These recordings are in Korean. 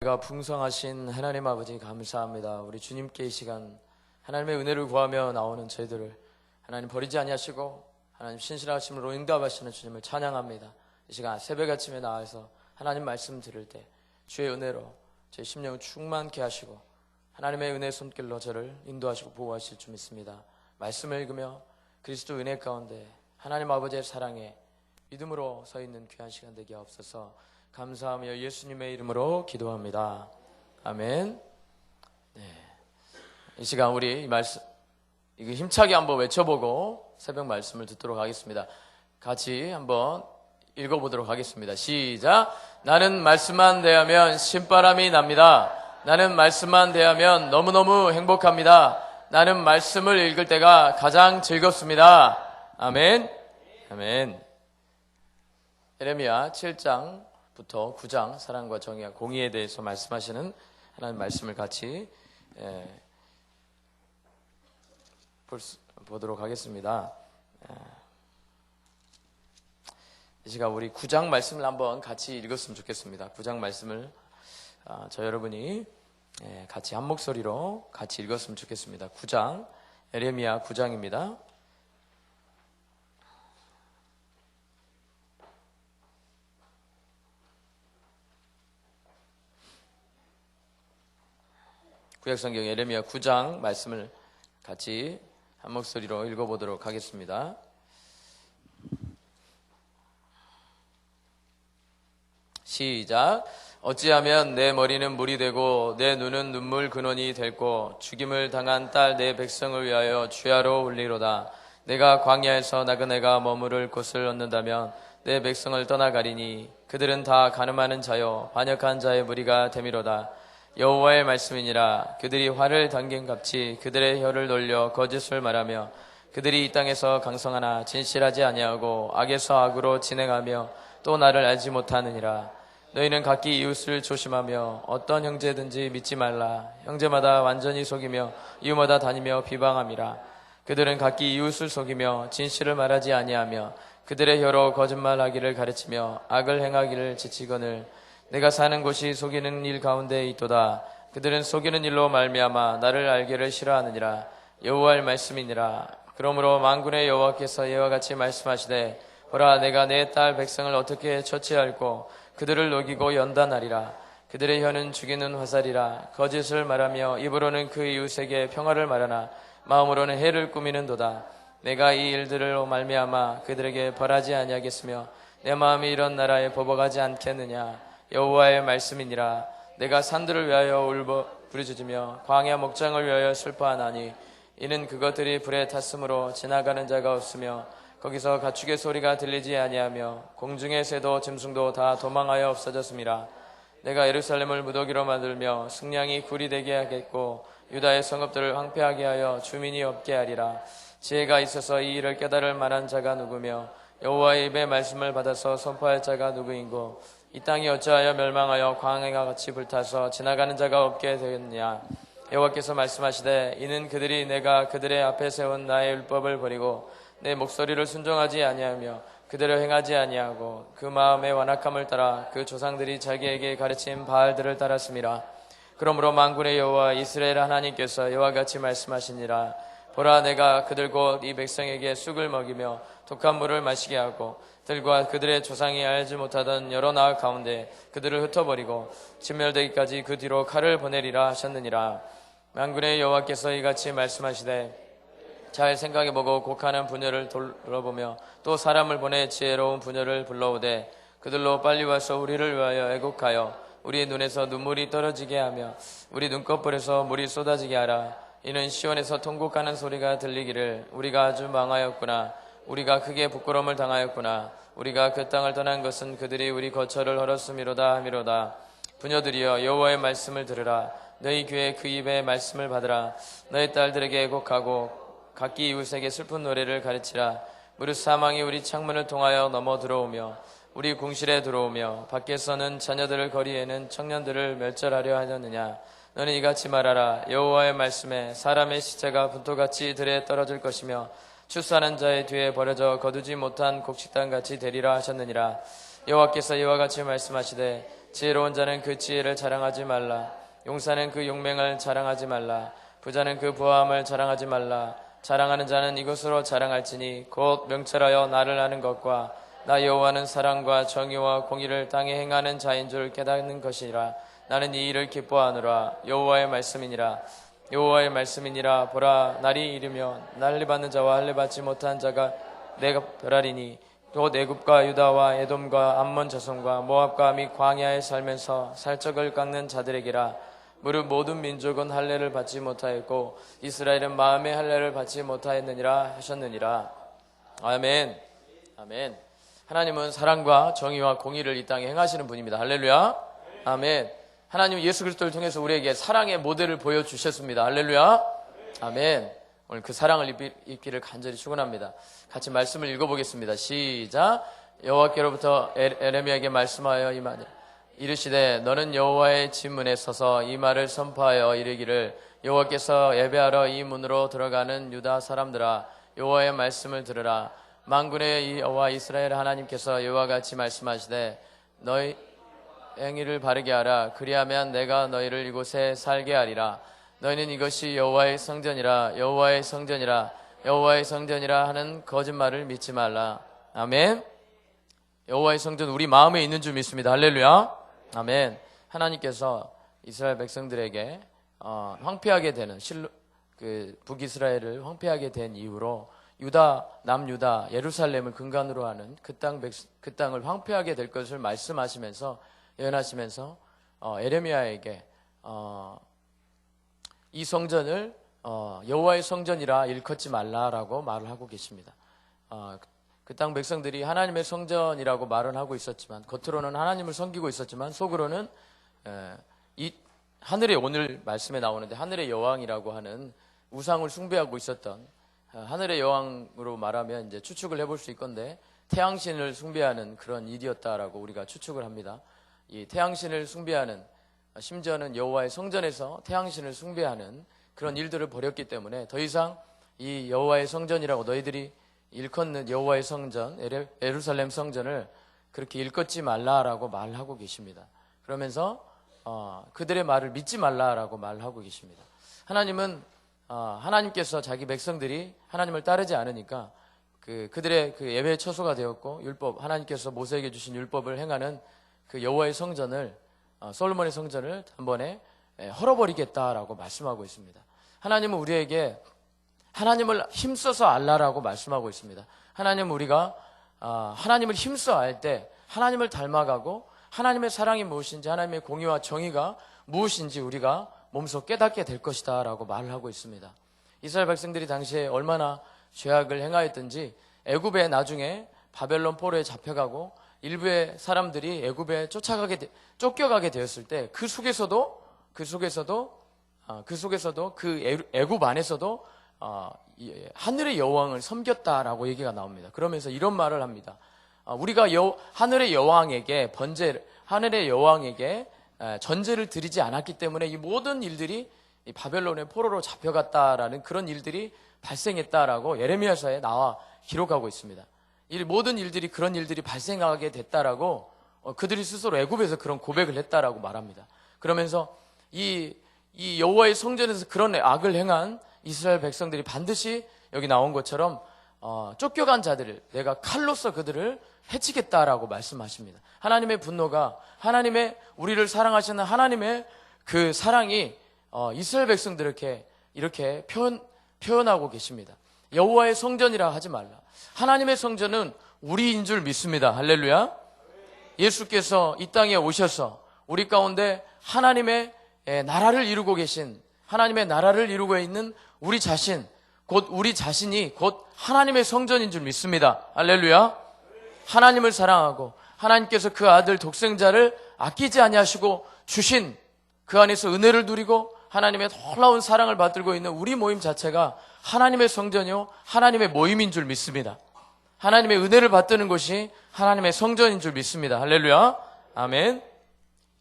가 풍성하신 하나님 아버지 감사합니다. 우리 주님께 이 시간 하나님의 은혜를 구하며 나오는 저희들을 하나님 버리지 아니하시고 하나님 신실하심으로 응답하시는 주님을 찬양합니다. 이 시간 새벽 아침에 나와서 하나님 말씀 들을 때 주의 은혜로 제 심령을 충만케 하시고 하나님의 은혜의 손길로 저를 인도하시고 보호하실 줄 믿습니다. 말씀을 읽으며 그리스도 은혜 가운데 하나님 아버지의 사랑에 믿음으로 서 있는 귀한 시간 되게 하옵소서. 감사하며 예수님의 이름으로 기도합니다. 아멘. 네. 이 시간 우리 이 말씀 이거 힘차게 한번 외쳐보고 새벽 말씀을 듣도록 하겠습니다. 같이 한번 읽어보도록 하겠습니다. 시작. 나는 말씀만 대하면 신바람이 납니다. 나는 말씀만 대하면 너무너무 행복합니다. 나는 말씀을 읽을 때가 가장 즐겁습니다. 아멘. 아멘. 예레미야 7장 부터 9장 사랑과 정의와 공의에 대해서 말씀하시는 하나님 말씀을 같이 보도록 하겠습니다. 이 시간 우리 9장 말씀을 한번 같이 읽었으면 좋겠습니다. 9장 말씀을 저 여러분이 같이 한 목소리로 같이 읽었으면 좋겠습니다. 9장 예레미야 9장입니다. 구약성경 예레미야 9장 말씀을 같이 한 목소리로 읽어보도록 하겠습니다. 시작. 어찌하면 내 머리는 물이 되고 내 눈은 눈물 근원이 될고 죽임을 당한 딸 내 백성을 위하여 주야로 울리로다. 내가 광야에서 나그네가 머무를 곳을 얻는다면 내 백성을 떠나가리니 그들은 다 가늠하는 자요 반역한 자의 무리가 되미로다. 여호와의 말씀이니라. 그들이 활을 당김같이 그들의 혀를 놀려 거짓을 말하며 그들이 이 땅에서 강성하나 진실하지 아니하고 악에서 악으로 진행하며 또 나를 알지 못하느니라. 너희는 각기 이웃을 조심하며 어떤 형제든지 믿지 말라. 형제마다 완전히 속이며 이웃마다 다니며 비방함이라. 그들은 각기 이웃을 속이며 진실을 말하지 아니하며 그들의 혀로 거짓말하기를 가르치며 악을 행하기를 지치거늘 내가 사는 곳이 속이는 일 가운데 있도다. 그들은 속이는 일로 말미암아 나를 알기를 싫어하느니라. 여호와의 말씀이니라. 그러므로 만군의 여호와께서 이와 같이 말씀하시되 보라 내가 내 딸 백성을 어떻게 처치할꼬 그들을 녹이고 연단하리라. 그들의 혀는 죽이는 화살이라. 거짓을 말하며 입으로는 그 이웃에게 평화를 말하나 마음으로는 해를 꾸미는도다. 내가 이 일들을 말미암아 그들에게 벌하지 아니하겠으며 내 마음이 이런 나라에 보복하지 않겠느냐. 여호와의 말씀이니라. 내가 산들을 위하여 울고 부르짖으며 광야 목장을 위하여 슬퍼하나니 이는 그것들이 불에 탔으므로 지나가는 자가 없으며 거기서 가축의 소리가 들리지 아니하며 공중의 새도 짐승도 다 도망하여 없어졌음이라. 내가 예루살렘을 무더기로 만들며 승량이 굴이 되게 하겠고 유다의 성읍들을 황폐하게 하여 주민이 없게 하리라. 지혜가 있어서 이 일을 깨달을 만한 자가 누구며 여호와의 입의 말씀을 받아서 선포할 자가 누구인고 이 땅이 어찌하여 멸망하여 광야가 같이 불타서 지나가는 자가 없게 되었느냐. 여호와께서 말씀하시되 이는 그들이 내가 그들의 앞에 세운 나의 율법을 버리고 내 목소리를 순종하지 아니하며 그대로 행하지 아니하고 그 마음의 완악함을 따라 그 조상들이 자기에게 가르친 바알들을 따랐음이라. 그러므로 만군의 여호와 이스라엘 하나님께서 이와 같이 말씀하시니라. 보라 내가 그들 곧 이 백성에게 쑥을 먹이며 독한 물을 마시게 하고 들과 그들의 조상이 알지 못하던 여러 나라 가운데 그들을 흩어버리고 진멸되기까지 그 뒤로 칼을 보내리라 하셨느니라. 만군의 여호와께서 이같이 말씀하시되 잘 생각해보고 곡하는 부녀를 돌아보며 또 사람을 보내 지혜로운 부녀를 불러오되 그들로 빨리 와서 우리를 위하여 애곡하여 우리의 눈에서 눈물이 떨어지게 하며 우리 눈꺼풀에서 물이 쏟아지게 하라. 이는 시온에서 통곡하는 소리가 들리기를 우리가 아주 망하였구나. 우리가 크게 부끄러움을 당하였구나. 우리가 그 땅을 떠난 것은 그들이 우리 거처를 헐었음이로다 하미로다. 부녀들이여 여호와의 말씀을 들으라. 너희 귀에 그 입의 말씀을 받으라. 너희 딸들에게 애곡하고 각기 이웃에게 슬픈 노래를 가르치라. 무릇 사망이 우리 창문을 통하여 넘어 들어오며 우리 궁실에 들어오며 밖에서는 자녀들을 거리에는 청년들을 멸절하려 하였느냐. 너는 이같이 말하라. 여호와의 말씀에 사람의 시체가 분토같이 들에 떨어질 것이며 추수하는 자의 뒤에 버려져 거두지 못한 곡식단같이 되리라 하셨느니라. 여호와께서 이와 같이 말씀하시되 지혜로운 자는 그 지혜를 자랑하지 말라. 용사는 그 용맹을 자랑하지 말라. 부자는 그 부함을 자랑하지 말라. 자랑하는 자는 이것으로 자랑할지니 곧 명철하여 나를 아는 것과 나 여호와는 사랑과 정의와 공의를 땅에 행하는 자인 줄 깨닫는 것이라. 나는 이 일을 기뻐하노라. 여호와의 말씀이니라. 여호와의 말씀이니라. 보라, 날이 이르며 난리받는 자와 할례받지 못한 자가 내가 멸하리니 또 애굽과 유다와 에돔과 암몬 자손과 모압과 및 광야에 살면서 살적을 깎는 자들에게라. 무릇 모든 민족은 할례를 받지 못하였고 이스라엘은 마음의 할례를 받지 못하였느니라 하셨느니라. 아멘. 아멘. 하나님은 사랑과 정의와 공의를 이 땅에 행하시는 분입니다. 할렐루야. 아멘. 하나님은 예수 그리스도를 통해서 우리에게 사랑의 모델을 보여주셨습니다. 할렐루야. 아멘. 오늘 그 사랑을 입기를 간절히 축원합니다. 같이 말씀을 읽어보겠습니다. 시작. 여호와께로부터 에레미야에게 말씀하여 이르시되 너는 여호와의 진문에 서서 이 말을 선포하여 이르기를 여호와께서 예배하러 이 문으로 들어가는 유다 사람들아, 여호와의 말씀을 들으라. 만군의 여호와 이스라엘 하나님께서 이와 같이 말씀하시되 너희 행위를 바르게 하라. 그리하면 내가 너희를 이곳에 살게 하리라. 너희는 이것이 여호와의 성전이라, 여호와의 성전이라, 여호와의 성전이라 하는 거짓말을 믿지 말라. 아멘. 여호와의 성전 우리 마음에 있는 줄 믿습니다. 할렐루야. 아멘. 하나님께서 이스라엘 백성들에게 황폐하게 되는 북이스라엘을 황폐하게 된 이후로 유다, 남유다, 예루살렘을 근간으로 하는 그 땅을 황폐하게 될 것을 말씀하시면서 예언하시면서 에레미야에게 이 성전을 여호와의 성전이라 일컫지 말라라고 말을 하고 계십니다. 그 땅 백성들이 하나님의 성전이라고 말은 하고 있었지만, 겉으로는 하나님을 섬기고 있었지만 속으로는 이 하늘의, 오늘 말씀에 나오는데 하늘의 여왕이라고 하는 우상을 숭배하고 있었던, 하늘의 여왕으로 말하면 이제 추측을 해볼 수 있건데 태양신을 숭배하는 그런 일이었다라고 우리가 추측을 합니다. 이 태양신을 숭배하는, 심지어는 여호와의 성전에서 태양신을 숭배하는 그런 일들을 벌였기 때문에 더 이상 이 여호와의 성전이라고 너희들이 일컫는 여호와의 성전, 예루살렘 성전을 그렇게 일컫지 말라라고 말하고 계십니다. 그러면서 그들의 말을 믿지 말라라고 말하고 계십니다. 하나님은 하나님께서 자기 백성들이 하나님을 따르지 않으니까 그들의 그 예배의 처소가 되었고, 율법, 하나님께서 모세에게 주신 율법을 행하는 그 여호와의 성전을, 솔로몬의 성전을 단번에 헐어버리겠다라고 말씀하고 있습니다. 하나님은 우리에게 하나님을 힘써서 알라라고 말씀하고 있습니다. 하나님은 우리가 하나님을 힘써 알 때 하나님을 닮아가고 하나님의 사랑이 무엇인지, 하나님의 공의와 정의가 무엇인지 우리가 몸소 깨닫게 될 것이다 라고 말을 하고 있습니다. 이스라엘 백성들이 당시에 얼마나 죄악을 행하였든지 애굽에 나중에 바벨론 포로에 잡혀가고 일부의 사람들이 애굽에 쫓겨가게 되었을 때 그 속에서도 그 애굽 안에서도 하늘의 여왕을 섬겼다라고 얘기가 나옵니다. 그러면서 이런 말을 합니다. 우리가 하늘의 여왕에게 전제를 드리지 않았기 때문에 이 모든 일들이 이 바벨론의 포로로 잡혀갔다라는 그런 일들이 발생했다라고 예레미야서에 나와 기록하고 있습니다. 이 모든 일들이, 그런 일들이 발생하게 됐다라고 그들이 스스로 애굽에서 그런 고백을 했다라고 말합니다. 그러면서 이 여호와의 성전에서 그런 악을 행한 이스라엘 백성들이 반드시 여기 나온 것처럼 쫓겨간 자들을 내가 칼로서 그들을 해치겠다라고 말씀하십니다. 하나님의 분노가, 하나님의, 우리를 사랑하시는 하나님의 그 사랑이 이스라엘 백성들에게 이렇게 표현하고 계십니다. 여호와의 성전이라 하지 말라. 하나님의 성전은 우리인 줄 믿습니다. 할렐루야. 예수께서 이 땅에 오셔서 우리 가운데 하나님의 나라를 이루고 계신, 하나님의 나라를 이루고 있는 우리 자신이 곧 하나님의 성전인 줄 믿습니다. 할렐루야. 하나님을 사랑하고 하나님께서 그 아들 독생자를 아끼지 아니하시고 주신 그 안에서 은혜를 누리고 하나님의 놀라운 사랑을 받들고 있는 우리 모임 자체가 하나님의 성전이요 하나님의 모임인 줄 믿습니다. 하나님의 은혜를 받드는 곳이 하나님의 성전인 줄 믿습니다. 할렐루야. 아멘.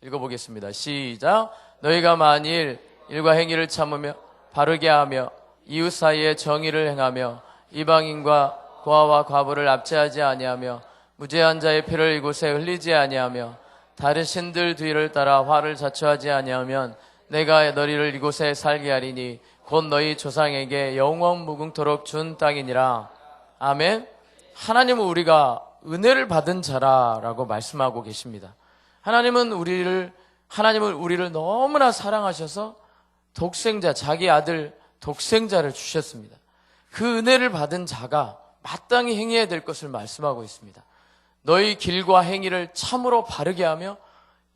읽어보겠습니다. 시작. 너희가 만일 일과 행위를 참으며 바르게 하며 이웃 사이에 정의를 행하며 이방인과 고아와 과부를 압제하지 아니하며 무죄한 자의 피를 이곳에 흘리지 아니하며 다른 신들 뒤를 따라 화를 자초하지 아니하면 내가 너희를 이곳에 살게 하리니 곧 너희 조상에게 영원 무궁토록 준 땅이니라. 아멘. 하나님은 우리가 은혜를 받은 자라라고 말씀하고 계십니다. 하나님은 우리를 너무나 사랑하셔서 독생자, 자기 아들 독생자를 주셨습니다. 그 은혜를 받은 자가 마땅히 행해야 될 것을 말씀하고 있습니다. 너희 길과 행위를 참으로 바르게 하며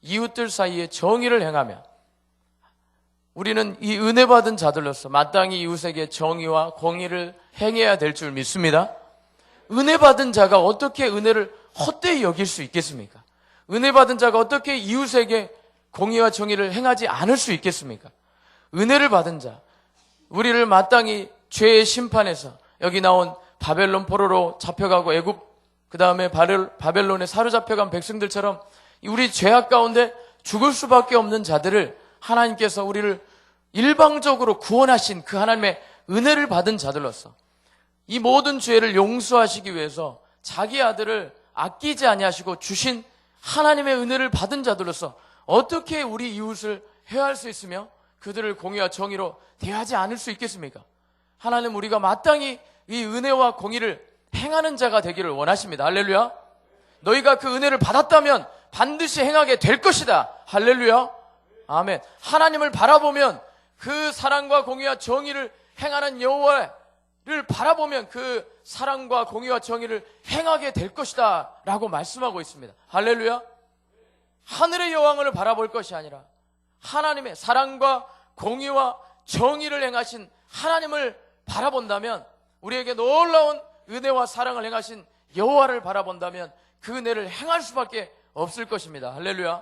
이웃들 사이에 정의를 행하며, 우리는 이 은혜 받은 자들로서 마땅히 이웃에게 정의와 공의를 행해야 될 줄 믿습니다. 은혜 받은 자가 어떻게 은혜를 헛되이 여길 수 있겠습니까? 은혜 받은 자가 어떻게 이웃에게 공의와 정의를 행하지 않을 수 있겠습니까? 은혜를 받은 자, 우리를 마땅히 죄의 심판에서, 여기 나온 바벨론 포로로 잡혀가고 애굽, 그 다음에 바벨론에 사로잡혀간 백성들처럼 우리 죄악 가운데 죽을 수밖에 없는 자들을 하나님께서 우리를 일방적으로 구원하신 그 하나님의 은혜를 받은 자들로서 이 모든 죄를 용서하시기 위해서 자기 아들을 아끼지 아니하시고 주신 하나님의 은혜를 받은 자들로서 어떻게 우리 이웃을 해할 수 있으며 그들을 공의와 정의로 대하지 않을 수 있겠습니까? 하나님, 우리가 마땅히 이 은혜와 공의를 행하는 자가 되기를 원하십니다. 할렐루야. 너희가 그 은혜를 받았다면 반드시 행하게 될 것이다. 할렐루야. 아멘. 하나님을 바라보면, 그 사랑과 공의와 정의를 행하는 여호와를 바라보면 그 사랑과 공의와 정의를 행하게 될 것이다 라고 말씀하고 있습니다. 할렐루야. 하늘의 여왕을 바라볼 것이 아니라 하나님의 사랑과 공의와 정의를 행하신 하나님을 바라본다면, 우리에게 놀라운 은혜와 사랑을 행하신 여호와를 바라본다면 그 은혜를 행할 수밖에 없을 것입니다. 할렐루야.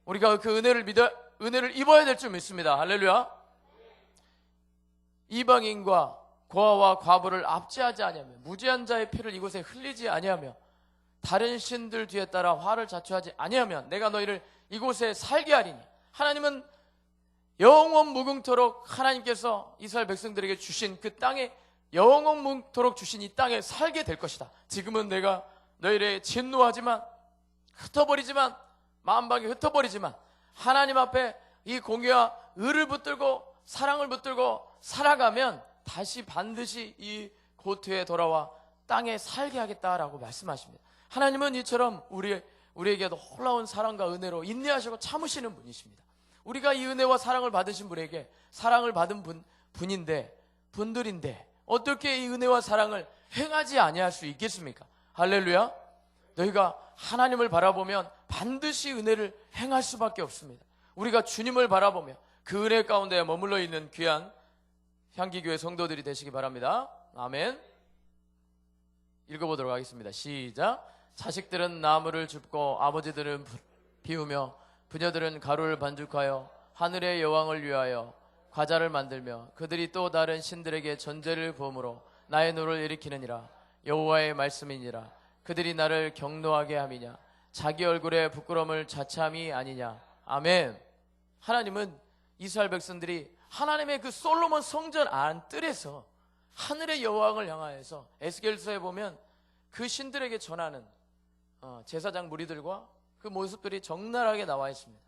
우리가 그 은혜를 입어야 될 줄 믿습니다. 할렐루야. 이방인과 고아와 과부를 압제하지 아니하며 무죄한 자의 피를 이곳에 흘리지 아니하며 다른 신들 뒤에 따라 화를 자초하지 아니하면 내가 너희를 이곳에 살게 하리니. 하나님은 영원 무궁토록 하나님께서 이스라엘 백성들에게 주신 그 땅에, 영원 무궁토록 주신 이 땅에 살게 될 것이다. 지금은 내가 너희를 진노하지만, 흩어버리지만, 마음방에 흩어버리지만 하나님 앞에 이 공의와 의를 붙들고 사랑을 붙들고 살아가면 다시 반드시 이 고토에 돌아와 땅에 살게 하겠다라고 말씀하십니다. 하나님은 이처럼 우리에게 놀라운 사랑과 은혜로 인내하시고 참으시는 분이십니다. 우리가 이 은혜와 사랑을 받으신 분에게 사랑을 받은 분들인데 어떻게 이 은혜와 사랑을 행하지 아니할 수 있겠습니까? 할렐루야. 너희가 하나님을 바라보면 반드시 은혜를 행할 수밖에 없습니다. 우리가 주님을 바라보며 그 은혜 가운데 머물러 있는 귀한 향기교회 성도들이 되시기 바랍니다. 아멘. 읽어보도록 하겠습니다. 시작. 자식들은 나무를 줍고 아버지들은 비우며 부녀들은 가루를 반죽하여 하늘의 여왕을 위하여 과자를 만들며 그들이 또 다른 신들에게 전제를 부음으로 나의 노를 일으키느니라. 여호와의 말씀이니라. 그들이 나를 경노하게 함이냐, 자기 얼굴에 부끄러움을 자처함이 아니냐. 아멘. 하나님은 이스라엘 백성들이 하나님의 그 솔로몬 성전 안뜰에서 하늘의 여왕을 향하여서 에스겔서에 보면 그 신들에게 전하는 제사장 무리들과 그 모습들이 적나라하게 나와 있습니다.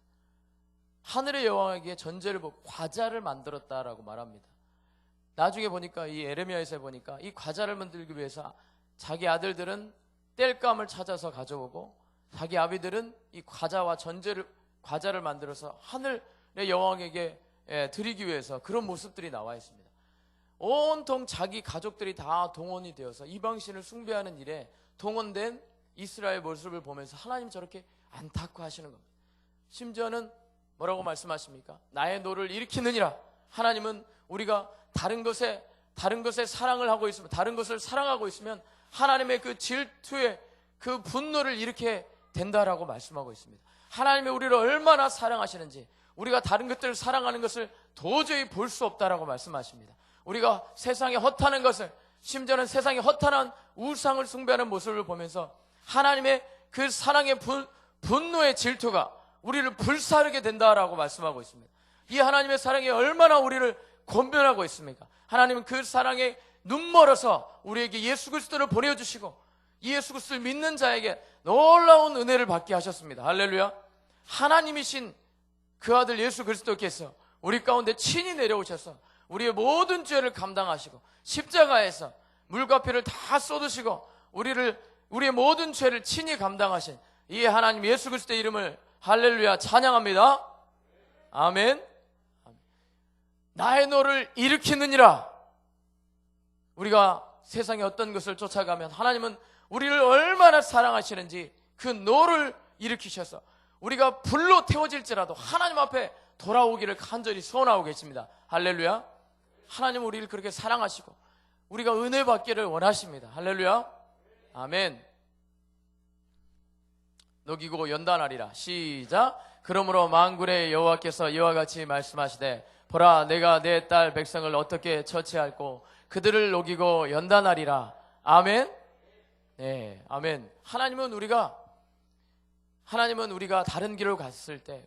하늘의 여왕에게 전제를 보고 과자를 만들었다라고 말합니다. 나중에 보니까 이 에레미야에서 보니까 이 과자를 만들기 위해서 자기 아들들은 땔감을 찾아서 가져오고 자기 아비들은 이 과자를 만들어서 하늘의 여왕에게 드리기 위해서 그런 모습들이 나와 있습니다. 온통 자기 가족들이 다 동원이 되어서 이방신을 숭배하는 일에 동원된 이스라엘 모습을 보면서 하나님 저렇게 안타까워하시는 겁니다. 심지어는 뭐라고 말씀하십니까? 나의 노를 일으키느니라. 하나님은 우리가 다른 것에 사랑을 하고 있으면, 다른 것을 사랑하고 있으면 하나님의 그 질투의 그 분노를 일으키게 된다라고 말씀하고 있습니다. 하나님이 우리를 얼마나 사랑하시는지, 우리가 다른 것들을 사랑하는 것을 도저히 볼 수 없다라고 말씀하십니다. 우리가 세상에 허탄한 것을, 심지어는 세상에 허탄한 우상을 숭배하는 모습을 보면서 하나님의 그 사랑의 분노의 질투가 우리를 불사르게 된다라고 말씀하고 있습니다. 이 하나님의 사랑이 얼마나 우리를 권면하고 있습니까? 하나님은 그 사랑에 눈멀어서 우리에게 예수 그리스도를 보내주시고 이 예수 그리스도를 믿는 자에게 놀라운 은혜를 받게 하셨습니다. 할렐루야. 하나님이신 그 아들 예수 그리스도께서 우리 가운데 친히 내려오셔서 우리의 모든 죄를 감당하시고 십자가에서 물과 피를 다 쏟으시고 우리의 모든 죄를 친히 감당하신 이 하나님 예수 그리스도의 이름을 할렐루야 찬양합니다. 아멘. 나의 노를 일으키느니라. 우리가 세상에 어떤 것을 쫓아가면 하나님은 우리를 얼마나 사랑하시는지 그 노를 일으키셔서 우리가 불로 태워질지라도 하나님 앞에 돌아오기를 간절히 소원하고 계십니다. 할렐루야. 하나님은 우리를 그렇게 사랑하시고 우리가 은혜 받기를 원하십니다. 할렐루야. 아멘. 녹이고 연단하리라. 시작. 그러므로 만군의 여호와께서 이와 같이 말씀하시되 보라 내가 내 딸 백성을 어떻게 처치할꼬 그들을 녹이고 연단하리라. 아멘. 네, 아멘. 하나님은 우리가 다른 길로 갔을 때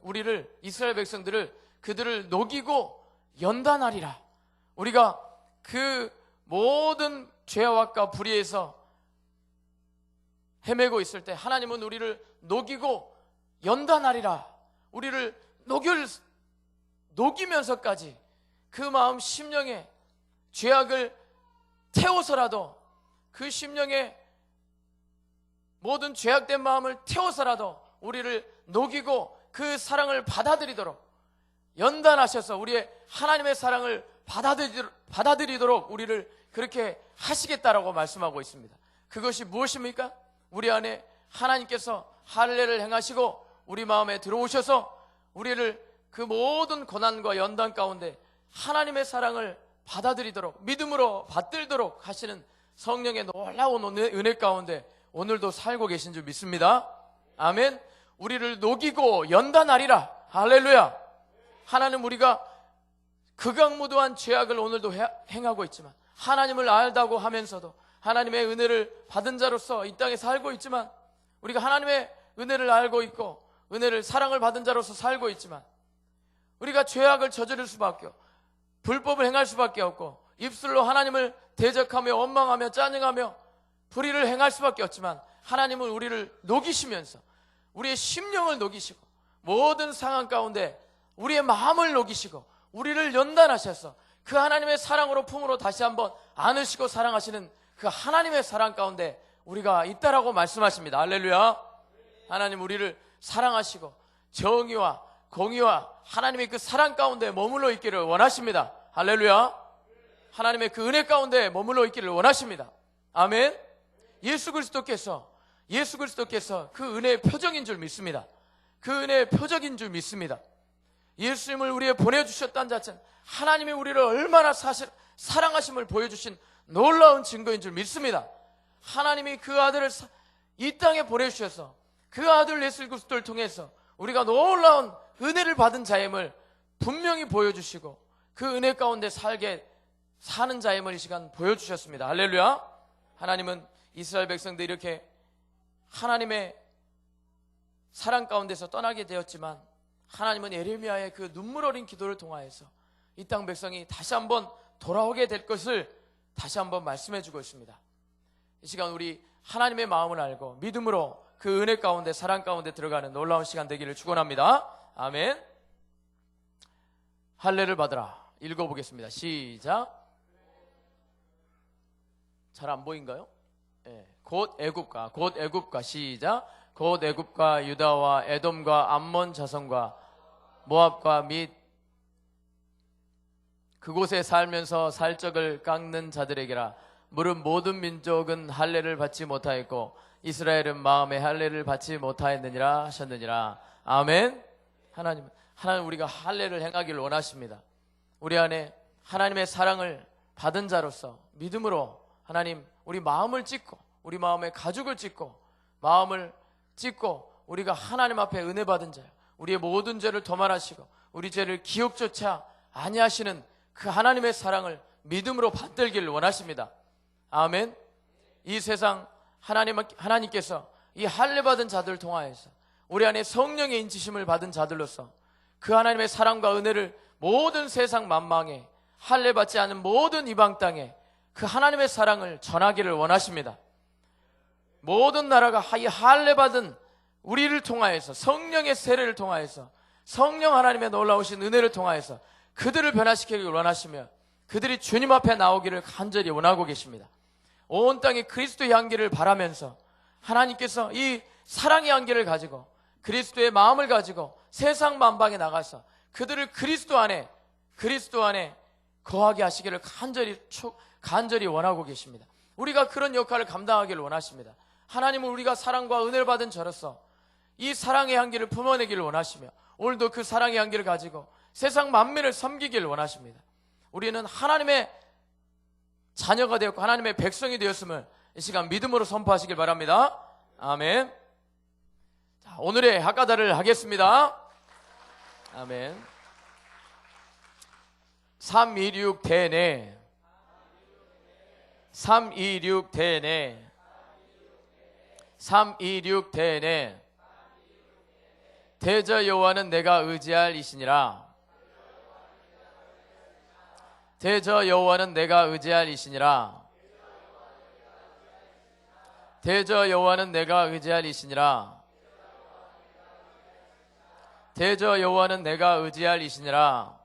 이스라엘 백성들을 그들을 녹이고 연단하리라. 우리가 그 모든 죄악과 불의에서 헤매고 있을 때 하나님은 우리를 녹이고 연단하리라. 우리를 녹이면서까지 그 마음 심령에 죄악을 태워서라도 그 심령에 모든 죄악된 마음을 태워서라도 우리를 녹이고 그 사랑을 받아들이도록 연단하셔서 우리의 하나님의 사랑을 받아들이도록 우리를 그렇게 하시겠다라고 말씀하고 있습니다. 그것이 무엇입니까? 우리 안에 하나님께서 할례를 행하시고 우리 마음에 들어오셔서 우리를 그 모든 고난과 연단 가운데 하나님의 사랑을 받아들이도록 믿음으로 받들도록 하시는 성령의 놀라운 은혜 가운데 오늘도 살고 계신 줄 믿습니다. 아멘. 우리를 녹이고 연단하리라. 할렐루야. 하나님 우리가 극악무도한 죄악을 오늘도 행하고 있지만 하나님을 알다고 하면서도 하나님의 은혜를 받은 자로서 이 땅에 살고 있지만 우리가 하나님의 은혜를 알고 있고 은혜를 사랑을 받은 자로서 살고 있지만 우리가 죄악을 저지를 수밖에 없고 불법을 행할 수밖에 없고 입술로 하나님을 대적하며 원망하며 짜증하며 불의를 행할 수밖에 없지만 하나님은 우리를 녹이시면서 우리의 심령을 녹이시고 모든 상황 가운데 우리의 마음을 녹이시고 우리를 연단하셔서 그 하나님의 사랑으로 품으로 다시 한번 안으시고 사랑하시는 그 하나님의 사랑 가운데 우리가 있다라고 말씀하십니다. 할렐루야. 하나님 우리를 사랑하시고 정의와 공의와 하나님의 그 사랑 가운데 머물러 있기를 원하십니다. 할렐루야. 하나님의 그 은혜 가운데 머물러 있기를 원하십니다. 아멘. 예수 그리스도께서 그 은혜의 표적인 줄 믿습니다. 그 은혜의 표적인 줄 믿습니다. 예수님을 우리에 보내주셨다는 자체는 하나님이 우리를 얼마나 사랑하심을 보여주신 놀라운 증거인 줄 믿습니다. 하나님이 그 아들을 이 땅에 보내주셔서 그 아들 예수 그리스도를 통해서 우리가 놀라운 은혜를 받은 자임을 분명히 보여주시고 그 은혜 가운데 사는 자임을 이 시간 보여주셨습니다. 할렐루야. 하나님은 이스라엘 백성들이 이렇게 하나님의 사랑 가운데서 떠나게 되었지만 하나님은 예레미야의 그 눈물 어린 기도를 통하여서 이 땅 백성이 다시 한번 돌아오게 될 것을 다시 한번 말씀해 주고 있습니다. 이 시간 우리 하나님의 마음을 알고 믿음으로 그 은혜 가운데 사랑 가운데 들어가는 놀라운 시간 되기를 축원합니다. 아멘. 할례를 받으라. 읽어보겠습니다. 시작. 잘 안 보인가요? 네. 곧 애굽과 시작. 곧 애굽과 유다와 에돔과 암몬 자손과 모압과 및 그곳에 살면서 살적을 깎는 자들에게라. 무릇 모든 민족은 할례를 받지 못하였고 이스라엘은 마음에 할례를 받지 못하였느니라 하셨느니라. 아멘. 하나님 우리가 할례를 행하기를 원하십니다. 우리 안에 하나님의 사랑을 받은 자로서 믿음으로 하나님 우리 마음을 찢고 우리 마음에 가죽을 찢고 마음을 찢고 우리가 하나님 앞에 은혜 받은 자요 우리의 모든 죄를 도말하시고 우리 죄를 기억조차 아니하시는 그 하나님의 사랑을 믿음으로 받들기를 원하십니다. 아멘. 이 세상 하나님께서 이 할례 받은 자들을 통하여서 우리 안에 성령의 인치심을 받은 자들로서 그 하나님의 사랑과 은혜를 모든 세상 만방에 할례 받지 않은 모든 이방 땅에 그 하나님의 사랑을 전하기를 원하십니다. 모든 나라가 이 할례 받은 우리를 통하여서 성령의 세례를 통하여서 성령 하나님의 놀라우신 은혜를 통하여서 그들을 변화시키길 원하시며 그들이 주님 앞에 나오기를 간절히 원하고 계십니다. 온 땅에 그리스도의 향기를 바라면서 하나님께서 이 사랑의 향기를 가지고 그리스도의 마음을 가지고 세상 만방에 나가서 그들을 그리스도 안에 거하게 하시기를 간절히 원하고 계십니다. 우리가 그런 역할을 감당하기를 원하십니다. 하나님은 우리가 사랑과 은혜를 받은 자로서 이 사랑의 향기를 품어내기를 원하시며 오늘도 그 사랑의 향기를 가지고 세상 만민을 섬기기를 원하십니다. 우리는 하나님의 자녀가 되었고 하나님의 백성이 되었음을 이 시간 믿음으로 선포하시길 바랍니다. 아멘. 자, 오늘의 학가다를 하겠습니다. 아멘. 326 대내 326 대내 326 대내 대저 여호와는 내가 의지할 이시니라. 대저 여호와는 내가 의지할 이시니라. 대저 여호와는 내가 의지할 이시니라. 대저 여호와는 내가 의지할 이시니라.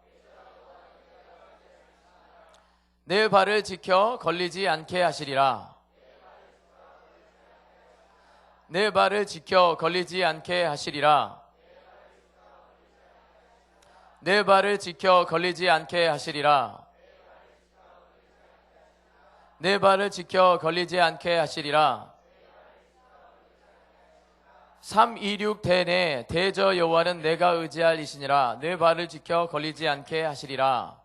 내 발을 지켜 걸리지 않게 하시리라. 내 발을 지켜 걸리지 않게 하시리라. 내 발을 지켜 걸리지 않게 하시리라. 내 발을 지켜 걸리지 않게 하시리라. 326 대내 대저 여호와는 내가 의지할 이시니라. 내 발을 지켜 걸리지 않게 하시리라.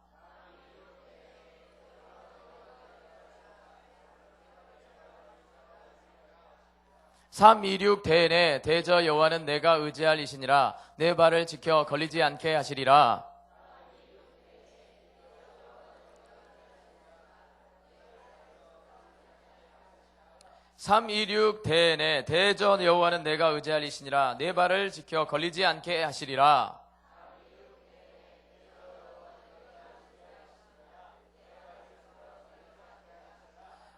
326 대내 대저 여호와는 내가 의지할 이시니라. 내 발을 지켜 걸리지 않게 하시리라. 326 대내 대저 여호와는 내가 의지할 이시니라. 내 발을 지켜 걸리지 않게 하시리라.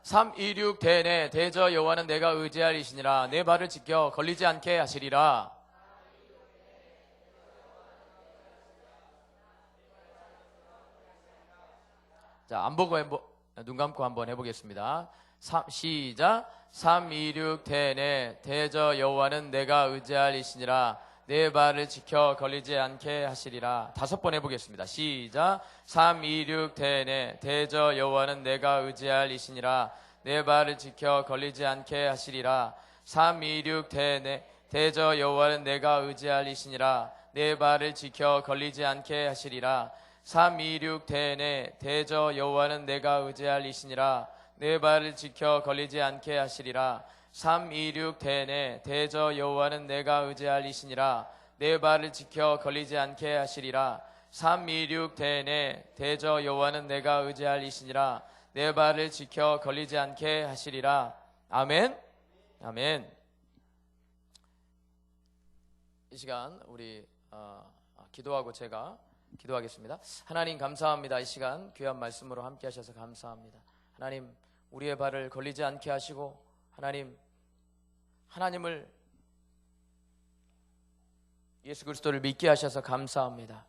326 대내 대저 여호와는 내가 의지할 이시니라. 내 발을 지켜 걸리지 않게 하시리라. 자, 안 보고 눈 감고 한번 해보겠습니다. 시작. 326 대내 대저 여호와는 내가 의지할 이시니라. 내 발을 지켜 걸리지 않게 하시리라. 5번 해보겠습니다. 시작. 326 대내 대저 여호와는 내가 의지할 이시니라. 내 발을 지켜 걸리지 않게 하시리라. 326 대내 대저 여호와는 내가 의지할 이시니라. 내 발을 지켜 걸리지 않게 하시리라. 326 대내 대저 여호와는 내가 의지할 이시니라. 내 발을 지켜 걸리지 않게 하시리라. 326 대내 대저 여호와는 내가 의지할 이시니라. 내 발을 지켜 걸리지 않게 하시리라. 326 대내 대저 여호와는 내가 의지할 이시니라. 내 발을 지켜 걸리지 않게 하시리라. 아멘. 아멘. 이 시간 우리 기도하고 제가 기도하겠습니다. 하나님 감사합니다. 이 시간 귀한 말씀으로 함께 하셔서 감사합니다. 하나님 우리의 발을 걸리지 않게 하시고 하나님을 예수 그리스도를 믿게 하셔서 감사합니다.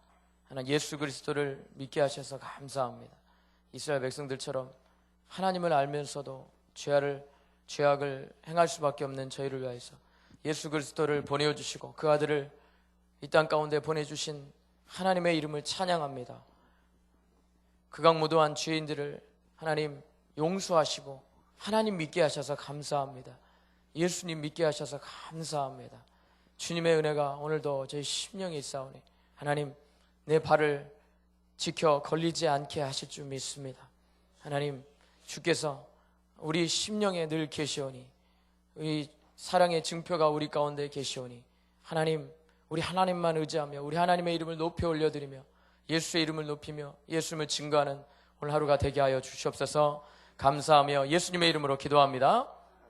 하나님 예수 그리스도를 믿게 하셔서 감사합니다. 이스라엘 백성들처럼 하나님을 알면서도 죄악을 행할 수밖에 없는 저희를 위하여서 예수 그리스도를 보내주시고 그 아들을 이 땅 가운데 보내주신 하나님의 이름을 찬양합니다. 극악무도한 죄인들을 하나님 용서하시고 하나님 믿게 하셔서 감사합니다. 예수님 믿게 하셔서 감사합니다. 주님의 은혜가 오늘도 저희 심령에 있사오니 하나님 내 발을 지켜 걸리지 않게 하실 줄 믿습니다. 하나님 주께서 우리 심령에 늘 계시오니 이 사랑의 증표가 우리 가운데 계시오니 하나님 우리 하나님만 의지하며 우리 하나님의 이름을 높이 올려드리며 예수의 이름을 높이며 예수님을 증거하는 오늘 하루가 되게 하여 주시옵소서. 감사하며 예수님의 이름으로 기도합니다.